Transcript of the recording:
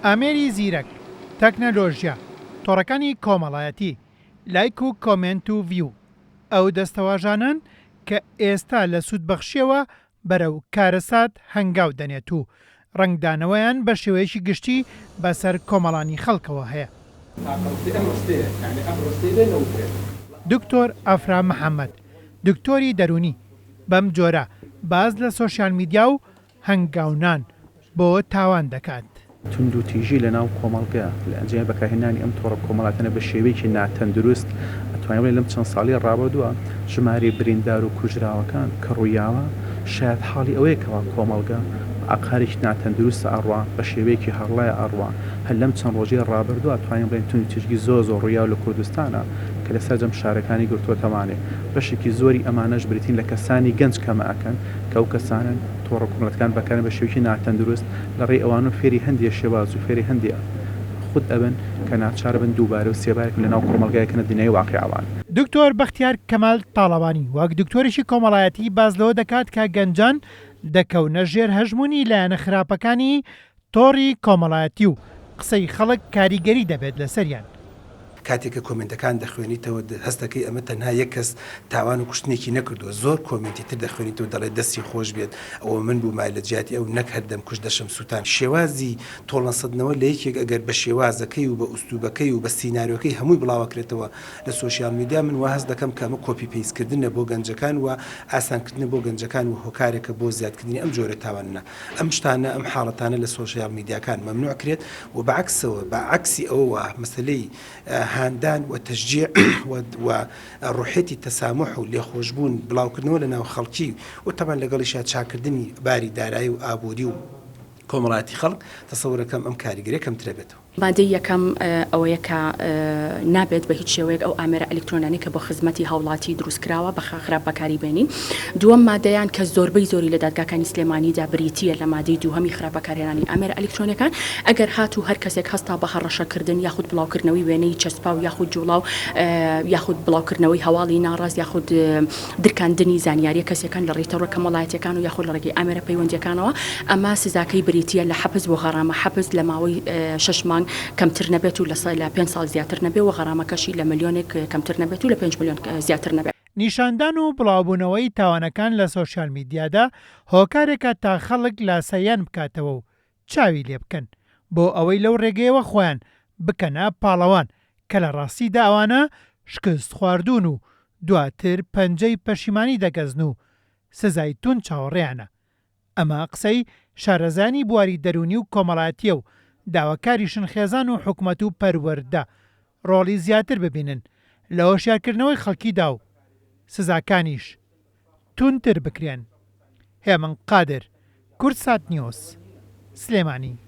ئامێری زیرەک، تەکنەلۆژیا، تۆڕەکانی کۆمەڵایەتی، لایک و کۆمنت و ڤیو، ئەو دەستەواژانن کە ئێستا لە سوودبەخشیەوە بەرەو کارەسات هەنگاو دەنێت و ڕنگدانەوەیان بە شێوەیەکی گشتی بەسەر کۆمەڵانی خەڵکەوە هەیە. دکتۆر ئەفرا محەممەد، دکتۆری دەرونی، بەم جۆرە باز لە سۆشیال میدیا و هەنگاونان بۆ تاوان دەکات. تونند و تیژی لە ناو کۆمەڵگە لە ئەنجام بەکارهێنانی ئەم تۆڕە کۆمەڵاتانە بە شێوەیەکی ناتەندروست ئەتوانین لەم چەند ساڵی ڕابردووە ژماری بریندار و کوژراوەکان کە ڕوویاوە شاید حاڵی ئەوەیە کەوا کۆمەڵگە ئاقارێکی ناتەندروستە ئەڕوا بە شێوەیەکی هەڕڵای ئەڕوا هەر لەم چەند ڕۆژەی ڕابردووە توانین بڵێن تونند و تیژگی زۆر ڕوویا لە کوردستانە کە لەسەر جەم شارەکانی گرتووەتەوانێ بەشێکی زۆری ئەمانەش بریتین لە کەسانی گەنج کەمە ئەکەن کە ئەو کەسانن تۆڕە کۆمەڵەتەکان بەکارن بە شێوەیەکی ناتەندروست لە ڕێی ئەوانە فێری هەندێ شێواز و فێری هەندێ خود ئەبن کە ناچار بن دووبارە و سێبارێک لە ناو کۆمەڵگایەکەنە دنیای واقعیاوان. دکتۆر بەختیار کەمال تاڵەوانی وەک دکتۆریشی کۆمەڵایەتی باز لەوە دەکات کە گەنجان دەکەونە ژێر هەژمونی لایەنە خراپەکانی تۆڕی کۆمەڵایەتی و قسەی خەڵک کاریگەری دەبێت لەسەریان. کاتێککە کۆمنتەکان دەخوێنیتەوە هەستەکەی ئەمە تەنها یەک کەس تاوان و کوشتێکی نەکردووە زۆر کۆمنتی تر دەخوێنیتەوە دەڵێ دەستی خۆش بێت ئەوە من بوو مای لە جیاتی ئەو نەک هەردەم کوش دەشم سووتان شێوازی تۆڵەسەدنەوە لە یەکێک ئەگەر بە شێوازەکەی و بە ئوستوبەکەی و بە سینناریۆکەی هەمووی بڵاوەکرێتەوە لە سوۆسیال میدیا من واهز دەکەم کەمە کۆپی پێیسکردنە بۆ گەنجەکان و ئاسانکردنە بۆ گەنجەکان و هۆکارێکە بۆ زیادکردنی ئەم جۆرە تاوانە ئەم شتانە ئەم حاڵەتانە لە سوۆسیال میدیاکان مەمنوع کرێت و بەعکسەوە بەعکسی ئەوە مەسەلەی هاندان و تشجيع وروحيتي التسامح واللي خوشبون بلاوكرنەوە لە ناو خەڵکی و طبعا لەگەڵیشا چاکردنی باری دارایی و ئابووری و کۆمەڵایەتی خەڵک تەسەورەکەم ئەم کاریگەریە کەمترە بێتەوە. مادەی یەکەم ئەوەیە کە نابێت بە هیچ شێوەیەک ئەو ئامێرە ئەلکترۆنیانی کە بۆ خزمەتی هاوڵاتی دروستکراوە بە خراپ بەکاری بێنین. دووەم مادەیان کە زۆربەی زۆری لە دادگاکانی سلێمانیدا بریتیە لە مادەی دووهەمی خراپ بەکارهێنانی ئامێرە ئەلکترۆنیەکان ئەگەر هاتوو هەر کەسێک هەستا بە هەڕەشەکردن یاخود بڵاوکردنەوەی وێنەی چەسپا و یاخود جوڵاو یاخود بڵاوکردنەوەی هەواڵی ناڕاست یاخود درکاندنی زانیاری کەسێکان لە ڕێتەوە کۆمەڵایەتیەکان و یاخود لە ڕێگەی ئامێرە پەیوەندیەکانەوە ئەمە سزاکەی بریتیە لە حەبس بۆ غەرامە حەبس لە ماوەی 6 مانگ کەمتر نەبێت و لە 5 ساڵ زیاتر نەبێ و غەرامەکەشی لە ملیۆنێک کەمتر نەبێت و لە 5 ملیۆن زیاتر نەبێت. نیشاندان و بڵاوبوونەوەی تاوانەکان لە سۆشیال میدیادا هۆکارێکە تا خەڵک لاسەیان بکاتەوە و چاوی لێ بکەن بۆ ئەوەی لەو ڕێگەیەوە خۆیان بکەنە پاڵەوان کە لە ڕاستیدا ئەوانە شکست خواردوون و دواتر پەنجەی پەشیمانی دەگەزن و سزای تون چاوەڕێیانە. ئەمە قسەی شارەزانی بواری دەرونی و کۆمەڵایەتیە و داواکاری شنخێزان و حکومەت و پەروەردە ڕۆڵی زیاتر ببینن لە هۆشیارکردنەوەی خەڵکیدا و سزاکانیش تونتر بکرێن. هێمن قادر، کورتسات نیوز، سلێمانی.